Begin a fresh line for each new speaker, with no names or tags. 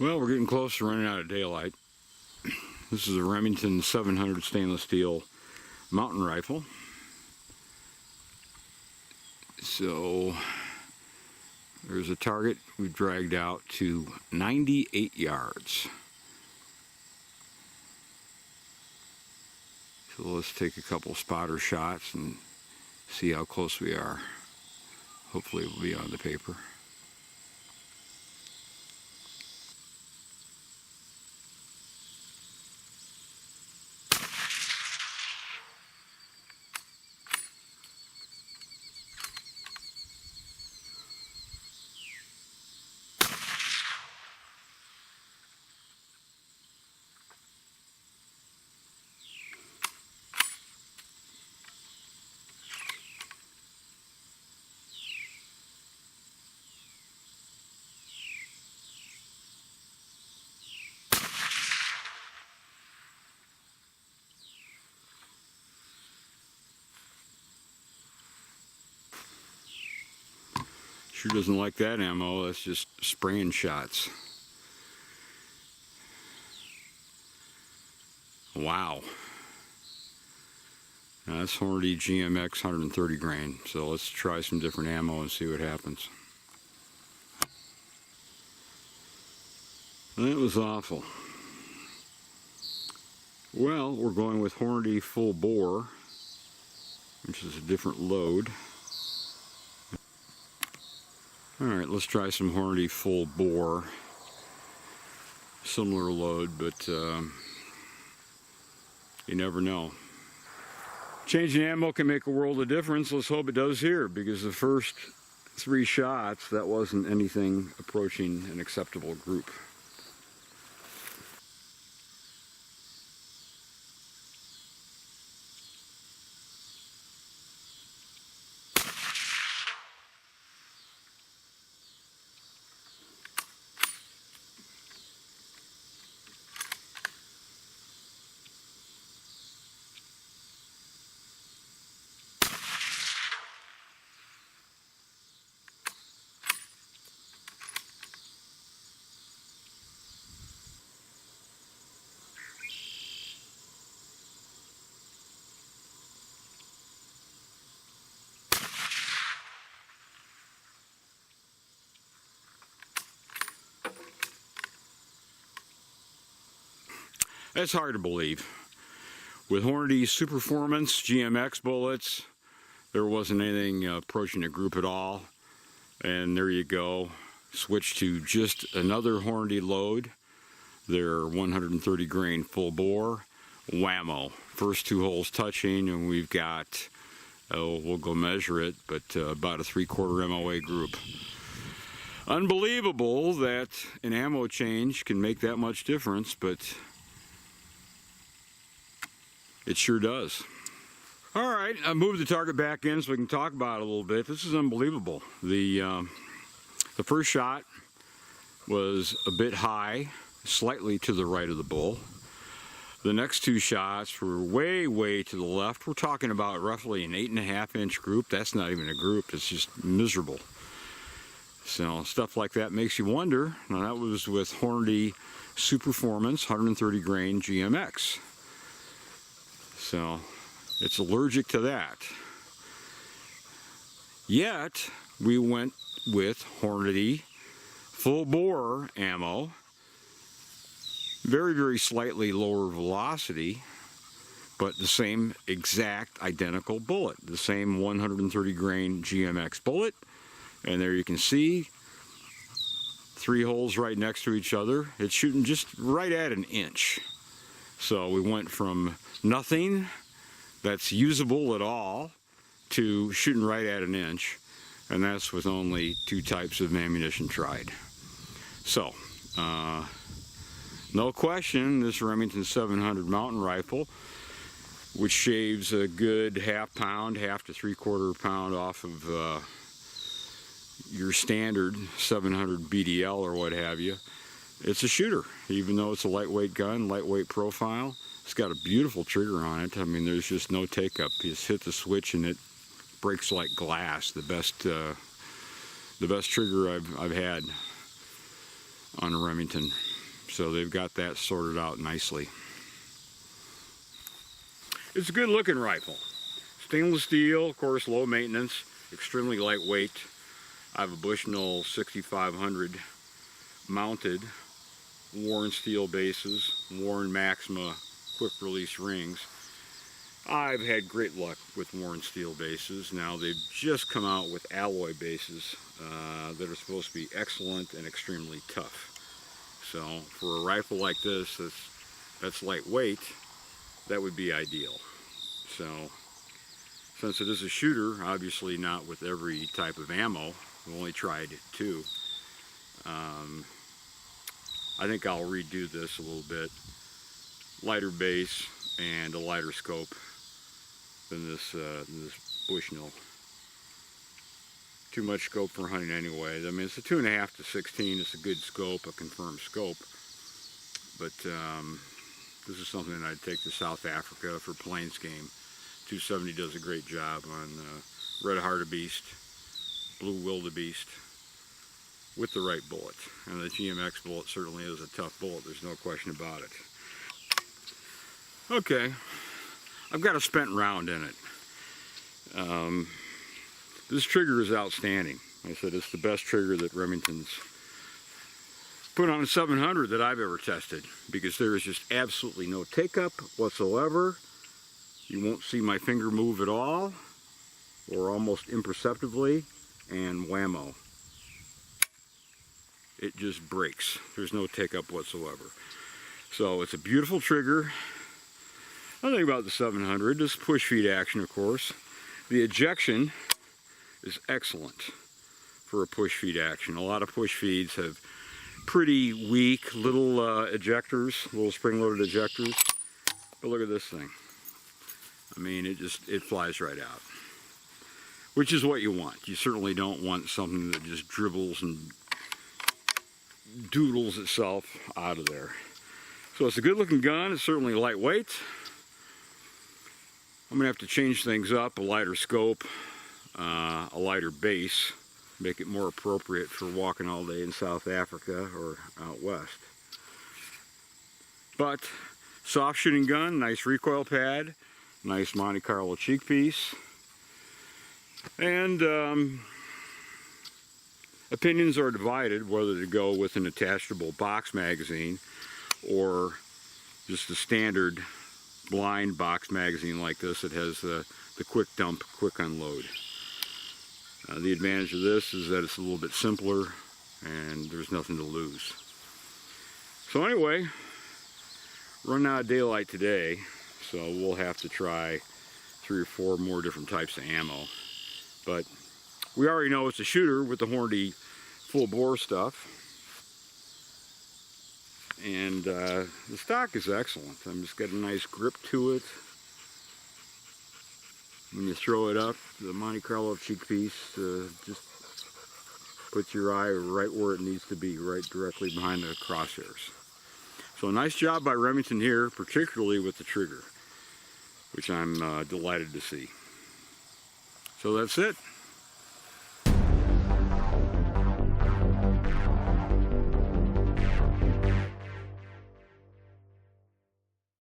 Well, we're getting close to running out of daylight. This is a Remington 700 stainless steel mountain rifle. So there's a target we've dragged out to 98 yards. So let's take a couple spotter shots and see how close we are. Hopefully it will be on the paper. Sure doesn't like that ammo. That's just spraying shots. Wow. Now that's Hornady GMX 130 grain. So let's try some different ammo and see what happens. That was awful. Well, we're going with Hornady full bore, which is a different load. Alright, let's try some Hornady full bore. Similar load, but you never know. Changing ammo can make a world of difference. Let's hope it does here, because the first 3 shots, that wasn't anything approaching an acceptable group. That's hard to believe. With Hornady Superformance GMX bullets, there wasn't anything approaching a group at all. And there you go. Switch to just another Hornady load. They're 130 grain full bore. Whammo. First 2 holes touching, and we've got, we'll go measure it, but about a 3/4 MOA group. Unbelievable that an ammo change can make that much difference, but it sure does. All right, I moved the target back in so we can talk about it a little bit. This is unbelievable. The first shot was a bit high, slightly to the right of the bull. The next 2 shots were way, way to the left. We're talking about roughly an 8.5 inch group. That's not even a group, it's just miserable. So stuff like that makes you wonder. Now that was with Hornady Superformance 130 grain GMX. So it's allergic to that. Yet we went with Hornady full bore ammo. Very, very slightly lower velocity, but the same exact identical bullet. The same 130 grain GMX bullet. And there you can see 3 holes right next to each other. It's shooting just right at an inch. So we went from nothing that's usable at all to shooting right at an inch, and that's with only 2 types of ammunition tried. So no question, this Remington 700 mountain rifle, which shaves a good 1/2 pound, 1/2 to 3/4 pound off of your standard 700 BDL or what have you, it's a shooter. Even though it's a lightweight gun, lightweight profile, it's got a beautiful trigger on it. I mean, there's just no take-up. You just hit the switch and it breaks like glass. The best trigger I've had on a Remington. So they've got that sorted out nicely. It's a good looking rifle. Stainless steel, of course, low maintenance, extremely lightweight. I have a Bushnell 6500 mounted, worn steel bases, worn Maxima quick release rings. I've had great luck with worn steel bases. Now they've just come out with alloy bases that are supposed to be excellent and extremely tough. So for a rifle like this that's lightweight, that would be ideal. So since it is a shooter, obviously not with every type of ammo, we've only tried 2. I think I'll redo this a little bit. Lighter base and a lighter scope than this Bushnell. Too much scope for hunting anyway. I mean, it's a 2.5 to 16. It's a good scope, a confirmed scope. But this is something I'd take to South Africa for plains game. 270 does a great job on red hartebeest, blue wildebeest, with the right bullet. And the GMX bullet certainly is a tough bullet, there's no question about it. Okay, I've got a spent round in it. This trigger is outstanding. Like I said, it's the best trigger that Remington's put on a 700 that I've ever tested, because there is just absolutely no take-up whatsoever. You won't see my finger move at all, or almost imperceptibly, and whammo. It just breaks. There's no take-up whatsoever. So it's a beautiful trigger. Another thing about the 700 is push feed action, of course. The ejection is excellent for a push feed action. A lot of push feeds have pretty weak little ejectors, little spring-loaded ejectors. But look at this thing. I mean, it flies right out. Which is what you want. You certainly don't want something that just dribbles and doodles itself out of there. So it's a good looking gun. It's certainly lightweight. I'm gonna have to change things up, a lighter scope, a lighter base, make it more appropriate for walking all day in South Africa or out west. But soft shooting gun, nice recoil pad, nice Monte Carlo cheek piece, and opinions are divided whether to go with an attachable box magazine or just a standard blind box magazine like this that has the quick dump, quick unload. The advantage of this is that it's a little bit simpler and there's nothing to lose. So anyway, running out of daylight today, so we'll have to try 3 or 4 more different types of ammo. But we already know it's a shooter with the Hornady full bore stuff. And the stock is excellent. I'm just got a nice grip to it. When you throw it up, the Monte Carlo cheek piece just puts your eye right where it needs to be, right directly behind the crosshairs. So nice job by Remington here, particularly with the trigger, which I'm delighted to see. So that's it.